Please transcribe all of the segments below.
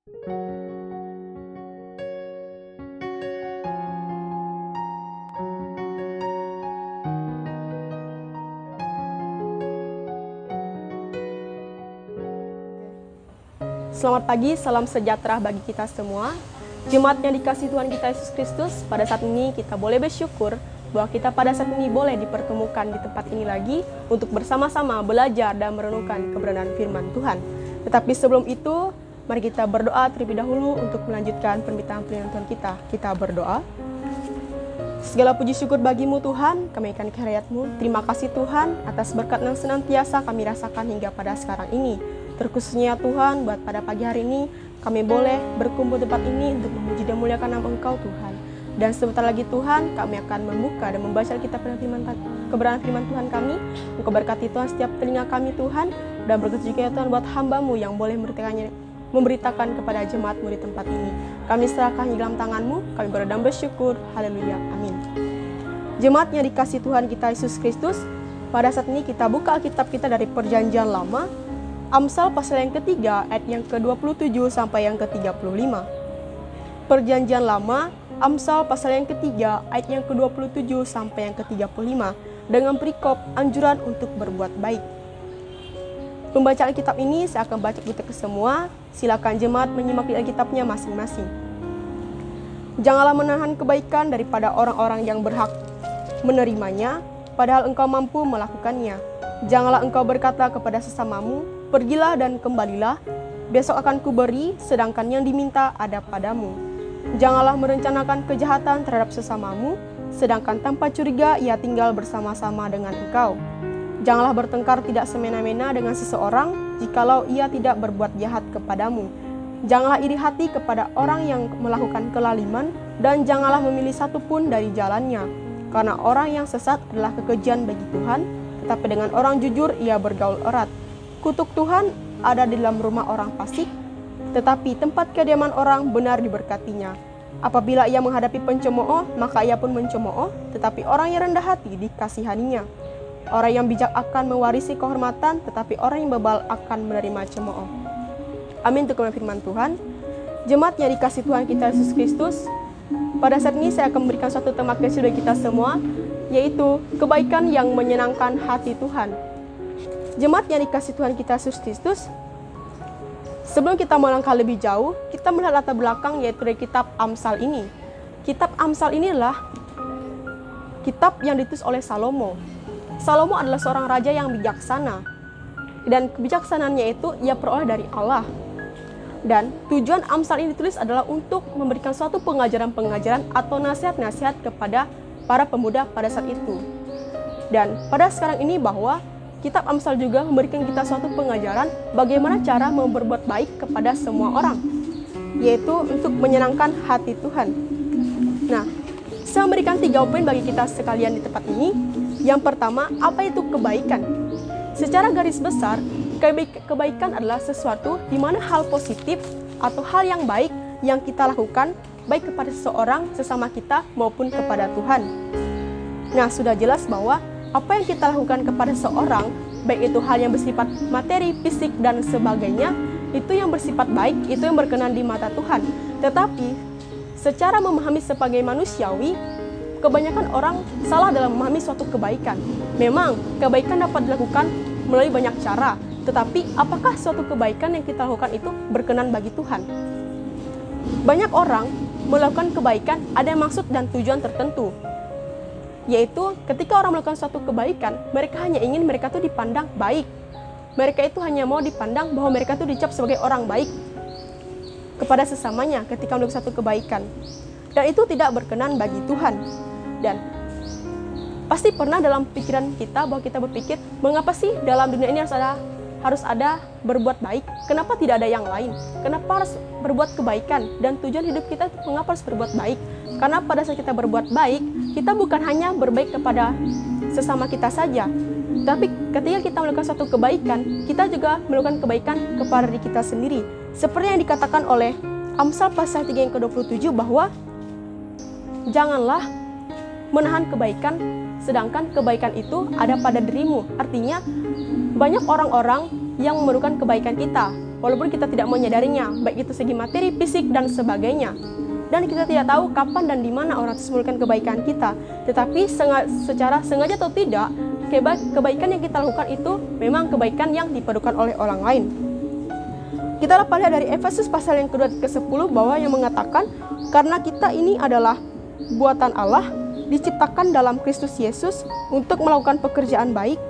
Selamat pagi, salam sejahtera bagi kita semua. Jemaat yang dikasihi Tuhan kita Yesus Kristus, pada saat ini kita boleh bersyukur bahwa kita pada saat ini boleh dipertemukan di tempat ini lagi untuk bersama-sama belajar dan merenungkan kebenaran firman Tuhan. Tetapi sebelum itu, mari kita berdoa terlebih dahulu untuk melanjutkan permintaan Tuhan kita. Kita berdoa. Segala puji syukur bagimu Tuhan, kami akan kehadirat-Mu. Terima kasih Tuhan atas berkat yang senantiasa kami rasakan hingga pada sekarang ini. Terkhususnya Tuhan, buat pada pagi hari ini, kami boleh berkumpul di tempat ini untuk memuji dan muliakan nama Engkau Tuhan. Dan sebentar lagi Tuhan, kami akan membuka dan membaca kitab kebenaran firman Tuhan kami. Engkau berkati Tuhan setiap telinga kami Tuhan, dan berkati juga ya Tuhan buat hamba-Mu yang boleh memberitakan kepada jemaat-Mu di tempat ini. Kami serahkan di dalam tangan-Mu, kami berdoa dan bersyukur. Haleluya, amin. Jemaat yang dikasihi Tuhan kita Yesus Kristus, pada saat ini kita buka Alkitab kita dari Perjanjian Lama, Amsal pasal yang ketiga, ayat yang ke-27 sampai yang ke-35. Perjanjian Lama, Amsal pasal yang ketiga, ayat yang ke-27 sampai yang ke-35, dengan perikop anjuran untuk berbuat baik. Pembacaan Alkitab ini saya akan baca kita ke semua. Silakan jemaat menyimak di Alkitabnya masing-masing. Janganlah menahan kebaikan daripada orang-orang yang berhak menerimanya, padahal engkau mampu melakukannya. Janganlah engkau berkata kepada sesamamu, pergilah dan kembalilah, besok akan kuberi, sedangkan yang diminta ada padamu. Janganlah merencanakan kejahatan terhadap sesamamu, sedangkan tanpa curiga ia tinggal bersama-sama dengan engkau. Janganlah bertengkar tidak semena-mena dengan seseorang, jikalau ia tidak berbuat jahat kepadamu. Janganlah iri hati kepada orang yang melakukan kelaliman, dan janganlah memilih satu pun dari jalannya, karena orang yang sesat adalah kekejian bagi Tuhan, tetapi dengan orang jujur ia bergaul erat. Kutuk Tuhan ada di dalam rumah orang fasik, tetapi tempat kediaman orang benar diberkatinya. Apabila ia menghadapi pencemooh, maka ia pun mencemooh, tetapi orang yang rendah hati dikasihaninya. Orang yang bijak akan mewarisi kehormatan, tetapi orang yang bebal akan menerima cemooh. Amin untuk firman Tuhan. Jemaat yang dikasihi Tuhan kita Yesus Kristus, pada saat ini saya akan memberikan suatu tema kecil bagi kita semua, yaitu kebaikan yang menyenangkan hati Tuhan. Jemaat yang dikasihi Tuhan kita Yesus Kristus, sebelum kita melangkah lebih jauh, kita melihat latar belakang yaitu dari kitab Amsal ini. Kitab Amsal inilah kitab yang ditulis oleh Salomo. Salomo adalah seorang raja yang bijaksana, dan kebijaksanaannya itu ia peroleh dari Allah. Dan tujuan Amsal ini ditulis adalah untuk memberikan suatu pengajaran-pengajaran atau nasihat-nasihat kepada para pemuda pada saat itu. Dan pada sekarang ini bahwa kitab Amsal juga memberikan kita suatu pengajaran bagaimana cara berbuat baik kepada semua orang, yaitu untuk menyenangkan hati Tuhan. Nah, saya memberikan 3 poin bagi kita sekalian di tempat ini. Yang pertama, apa itu kebaikan? Secara garis besar, kebaikan adalah sesuatu di mana hal positif atau hal yang baik yang kita lakukan baik kepada seseorang, sesama kita, maupun kepada Tuhan. Nah, sudah jelas bahwa apa yang kita lakukan kepada seorang, baik itu hal yang bersifat materi, fisik, dan sebagainya, itu yang bersifat baik, itu yang berkenan di mata Tuhan. Tetapi, secara memahami sebagai manusiawi, kebanyakan orang salah dalam memahami suatu kebaikan. Memang, kebaikan dapat dilakukan melalui banyak cara, tetapi apakah suatu kebaikan yang kita lakukan itu berkenan bagi Tuhan? Banyak orang melakukan kebaikan ada maksud dan tujuan tertentu, yaitu ketika orang melakukan suatu kebaikan, mereka hanya ingin mereka itu dipandang baik. Mereka itu hanya mau dipandang bahwa mereka itu dicap sebagai orang baik kepada sesamanya ketika melakukan suatu kebaikan, dan itu tidak berkenan bagi Tuhan. Dan pasti pernah dalam pikiran kita bahwa kita berpikir, mengapa sih dalam dunia ini harus ada berbuat baik? Kenapa tidak ada yang lain? Kenapa harus berbuat kebaikan? Dan tujuan hidup kita mengapa harus berbuat baik? Karena pada saat kita berbuat baik, kita bukan hanya berbaik kepada sesama kita saja, tapi ketika kita melakukan suatu kebaikan, kita juga melakukan kebaikan kepada diri kita sendiri. Seperti yang dikatakan oleh Amsal pasal 3 yang ke-27 bahwa janganlah menahan kebaikan, sedangkan kebaikan itu ada pada dirimu. Artinya, banyak orang-orang yang memerlukan kebaikan kita, walaupun kita tidak menyadarinya, baik itu segi materi, fisik, dan sebagainya. Dan kita tidak tahu kapan dan di mana orang tersebut melakukan kebaikan kita. Tetapi secara sengaja atau tidak, kebaikan yang kita lakukan itu memang kebaikan yang diperlukan oleh orang lain. Kita dapat lihat dari Efesus pasal yang kedua ke-10 bahwa yang mengatakan, karena kita ini adalah buatan Allah, diciptakan dalam Kristus Yesus untuk melakukan pekerjaan baik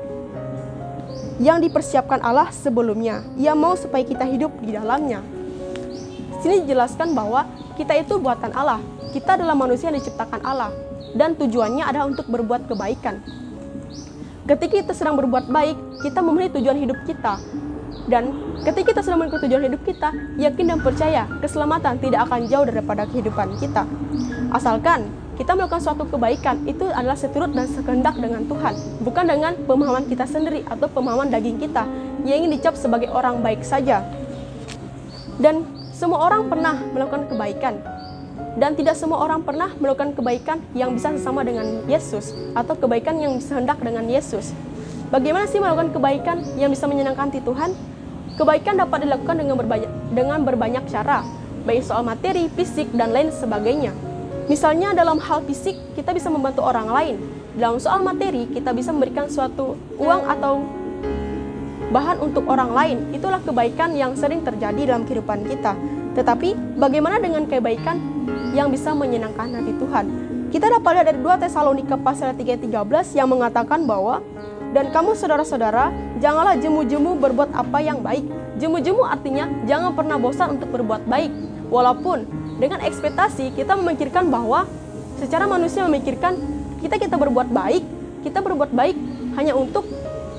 yang dipersiapkan Allah sebelumnya. Ia mau supaya kita hidup di dalamnya. Sini dijelaskan bahwa kita itu buatan Allah. Kita adalah manusia yang diciptakan Allah, dan tujuannya adalah untuk berbuat kebaikan. Ketika kita sedang berbuat baik, kita memenuhi tujuan hidup kita. Dan ketika kita sedang memenuhi tujuan hidup kita, yakin dan percaya keselamatan tidak akan jauh daripada kehidupan kita. Asalkan kita melakukan suatu kebaikan, itu adalah seturut dan sekehendak dengan Tuhan, bukan dengan pemahaman kita sendiri atau pemahaman daging kita yang ingin dicap sebagai orang baik saja. Dan semua orang pernah melakukan kebaikan, dan tidak semua orang pernah melakukan kebaikan yang bisa sesama dengan Yesus atau kebaikan yang sehendak dengan Yesus. Bagaimana sih melakukan kebaikan yang bisa menyenangkan hati Tuhan? Kebaikan dapat dilakukan dengan berbanyak cara, baik soal materi, fisik, dan lain sebagainya. Misalnya dalam hal fisik, kita bisa membantu orang lain. Dalam soal materi, kita bisa memberikan suatu uang atau bahan untuk orang lain. Itulah kebaikan yang sering terjadi dalam kehidupan kita. Tetapi bagaimana dengan kebaikan yang bisa menyenangkan hati Tuhan? Kita dapat lihat dari 2 Tesalonika pasal 3:13 yang mengatakan bahwa, dan kamu saudara-saudara, janganlah jemu-jemu berbuat apa yang baik. Jemu-jemu artinya jangan pernah bosan untuk berbuat baik. Walaupun dengan ekspektasi kita memikirkan bahwa secara manusia memikirkan kita berbuat baik hanya untuk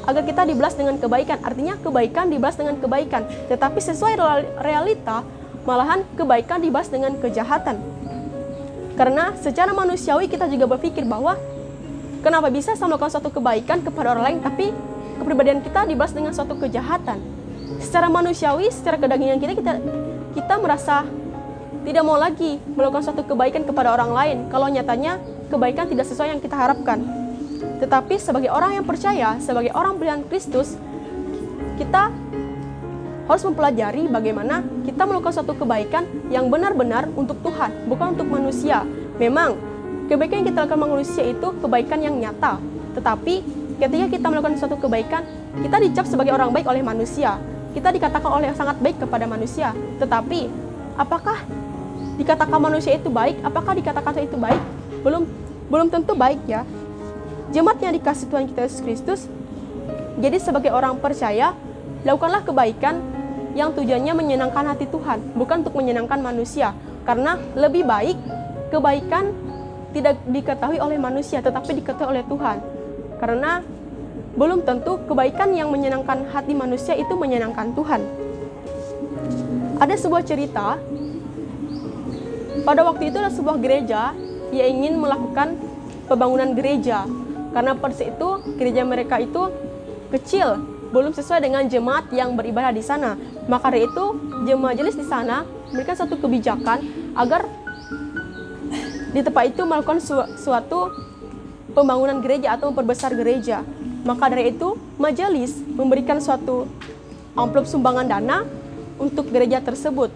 agar kita dibalas dengan kebaikan. Artinya kebaikan dibalas dengan kebaikan. Tetapi sesuai realita, malahan kebaikan dibalas dengan kejahatan. Karena secara manusiawi kita juga berpikir bahwa kenapa bisa saya melakukan suatu kebaikan kepada orang lain, tapi kepribadian kita dibalas dengan suatu kejahatan. Secara manusiawi, secara kedagingan kita merasa tidak mau lagi melakukan suatu kebaikan kepada orang lain kalau nyatanya kebaikan tidak sesuai yang kita harapkan. Tetapi sebagai orang yang percaya, sebagai orang pilihan Kristus, kita harus mempelajari bagaimana kita melakukan suatu kebaikan yang benar-benar untuk Tuhan, bukan untuk manusia. Memang kebaikan yang kita lakukan manusia itu kebaikan yang nyata. Tetapi ketika kita melakukan suatu kebaikan, kita dicap sebagai orang baik oleh manusia. Kita dikatakan oleh sangat baik kepada manusia. Tetapi apakah dikatakan manusia itu baik? Apakah dikatakan itu baik? Belum tentu baik ya. Jemaat yang dikasihi Tuhan kita Yesus Kristus, jadi sebagai orang percaya, lakukanlah kebaikan yang tujuannya menyenangkan hati Tuhan, bukan untuk menyenangkan manusia. Karena lebih baik kebaikan tidak diketahui oleh manusia, tetapi diketahui oleh Tuhan. Karena belum tentu kebaikan yang menyenangkan hati manusia itu menyenangkan Tuhan. Ada sebuah cerita, pada waktu itu ada sebuah gereja yang ingin melakukan pembangunan gereja. Karena pada saat itu gereja mereka itu kecil, belum sesuai dengan jemaat yang beribadah di sana. Maka dari itu jemaat majelis di sana memberikan suatu kebijakan agar di tempat itu melakukan suatu pembangunan gereja atau memperbesar gereja. Maka dari itu majelis memberikan suatu amplop sumbangan dana untuk gereja tersebut.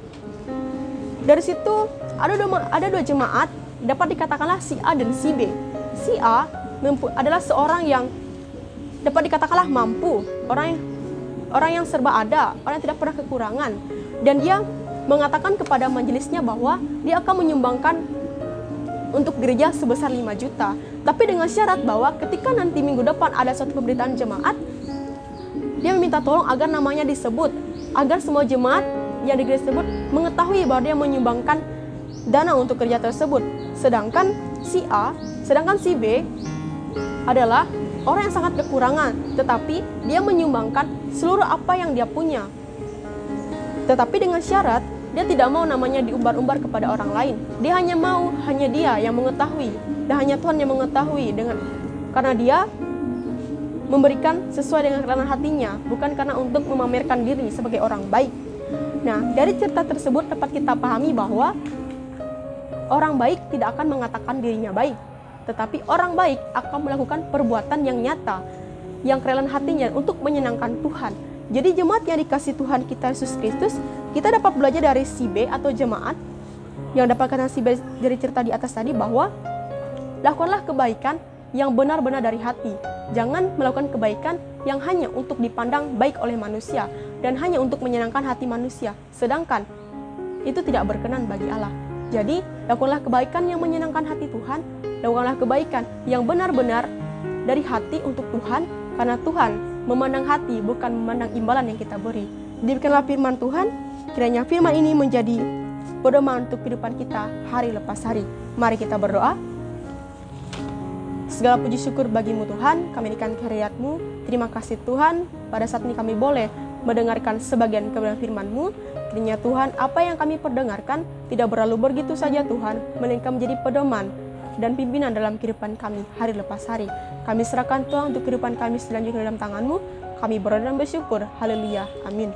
Dari situ ada dua jemaat, dapat dikatakanlah si A dan si B. Si A adalah seorang yang dapat dikatakanlah mampu, orang yang serba ada, orang yang tidak pernah kekurangan. Dan dia mengatakan kepada majelisnya bahwa dia akan menyumbangkan untuk gereja sebesar 5 juta. Tapi dengan syarat bahwa ketika nanti minggu depan ada suatu pemberitaan jemaat, dia meminta tolong agar namanya disebut, agar semua jemaat yang di gereja tersebut mengetahui bahwa dia menyumbangkan dana untuk gereja tersebut. Sedangkan si B adalah orang yang sangat kekurangan, tetapi dia menyumbangkan seluruh apa yang dia punya. Tetapi dengan syarat, dia tidak mau namanya diumbar-umbar kepada orang lain. Dia hanya dia yang mengetahui, dan hanya Tuhan yang mengetahui, karena dia memberikan sesuai dengan kerelaan hatinya, bukan karena untuk memamerkan diri sebagai orang baik. Nah, dari cerita tersebut dapat kita pahami bahwa orang baik tidak akan mengatakan dirinya baik, tetapi orang baik akan melakukan perbuatan yang nyata, yang kerelaan hatinya untuk menyenangkan Tuhan. Jadi jemaat yang dikasih Tuhan kita Yesus Kristus, kita dapat belajar dari si B atau jemaat yang dapat kata si B dari cerita di atas tadi, bahwa lakukanlah kebaikan yang benar-benar dari hati. Jangan melakukan kebaikan yang hanya untuk dipandang baik oleh manusia dan hanya untuk menyenangkan hati manusia, sedangkan itu tidak berkenan bagi Allah. Jadi, lakukanlah kebaikan yang menyenangkan hati Tuhan, lakukanlah kebaikan yang benar-benar dari hati untuk Tuhan, karena Tuhan memandang hati, bukan memandang imbalan yang kita beri. Demikianlah firman Tuhan, kiranya firman ini menjadi pedoman untuk kehidupan kita hari lepas hari. Mari kita berdoa. Segala puji syukur bagimu Tuhan, kami dikasihi karyat-Mu. Terima kasih Tuhan, pada saat ini kami boleh mendengarkan sebagian kebenaran firman-Mu. Kiranya Tuhan, apa yang kami perdengarkan tidak berlalu begitu saja Tuhan, melainkan menjadi pedoman dan pimpinan dalam kehidupan kami hari lepas hari. Kami serahkan Tuhan untuk kehidupan kami selanjutnya dalam tangan-Mu. Kami berdoa dan bersyukur. Haleluya. Amin.